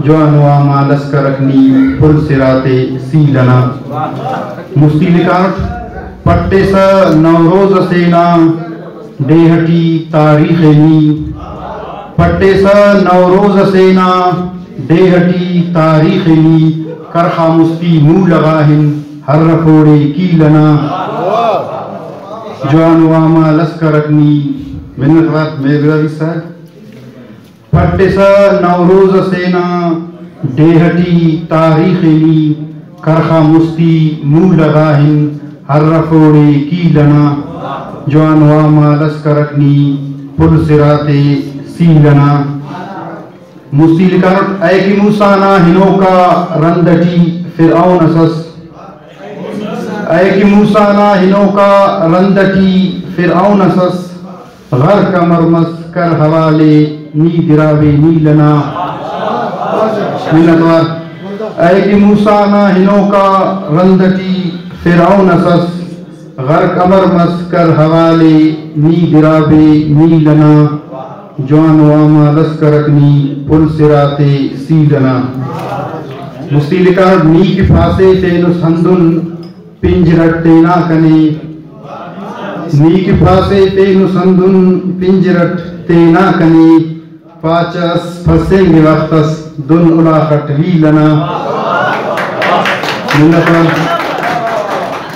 जवानुआमा लस्करकनी पुल सिराते सीलना। मुस्तिलिकाट पट्टे स नवरोज सेना डेहटी तारीखेनी। पट्टे स नवरोज सेना डेहटी तारीखेनी करखा मुस्ती मुँह लगाहिन हर रफोड़े कीलना। जवानुआमा लस्करकनी मिन्नत वक्त मेघरवी सर पट्टे स नवरोज सेना डेहटी तारीखेनी करखा मुस्ती मुँह लगाहिन हर रफोड़े कीलना। जवानुआमा लस्करकनी पुल सिराते सीलना। मुस्तिलिकाट ऐ की मूसाना हिनोका रंदटी फिरऔन असस। ऐ की मूसाना हिनोका रंदटी फिरऔन असस घर कमरमस कर हवाले नी दिरावे नीलना। मिन्नतवार ऐ की मूसाना हिनोका रंदटी फिरऔन असस घर कमरमस कर हवाले नी दिरावे नीलना। जवानुआमा लस्करकनी पुल सिराते सीलना। मुस्तिलिकाट नी की फासे तेनुस हंदुन पिंजरट तेना कने। नी की फासे तेनुस हंदुन पिंजरट तेना कने पाचस फसेंगे वक्तस दुन उलाखट वीलना।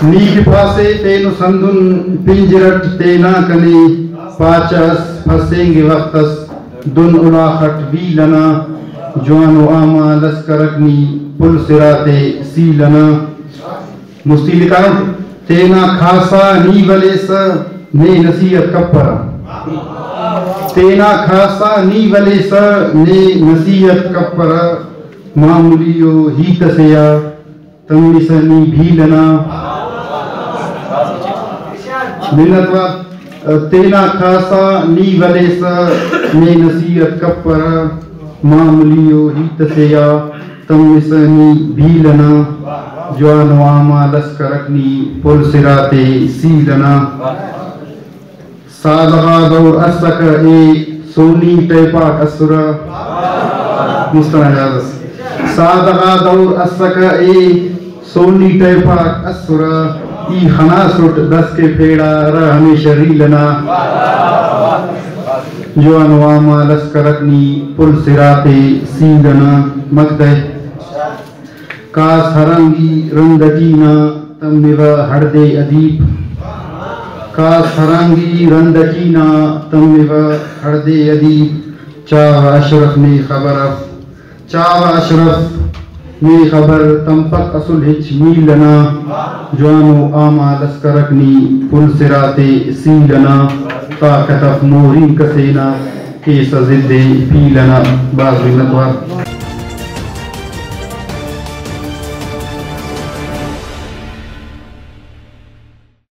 नी की फासे तेनुस हंदुन पिंजरट तेना कने पाचस फसेंगे वक्तस दुन उलाखट वीलना। जवानुआमा लस्करकनी पुल सिराते सीलना। मुस्तिलिकाट तेना खासा नी वलेस ने नसीहत कप्परा। तेना खासा नी वलेस ने नसीहत कप्परा मामूलियो ही तसेया तमिसनी भीलना। मिन्नतवा तेना खासा नी वलेस ने नसीहत कप्परा मामूलियो ही तसेया तमिसनी भीलना। जवानुआमा लस्करकनी पुल सिराते सीलना। सादगा दौर असक ए सोनी टैपाक असुरा। मुस्तनाजादस सादगा दौर असक ए सोनी टैपाक असुरा ई खना सुट दस के फेड़ा र हमेशा रीलना। जवानुआमा लस्करकनी पुल सिराते सीलना। मकते कास हरंगी रंदटीना तमनिवा हरदे अदीब। कास हरंगी रंदटीना तमनिवा हरदे अदीब चाव अशरफ ने खबर चाव अशरफ ने खबर तमपक असुल हिच मीलना। जवानुआमा लस्करकनी पुल सिराते सीलना। ताकतफ मोरीन कसेना के सजिदे पीलना। बाज़ मिन्नतवार।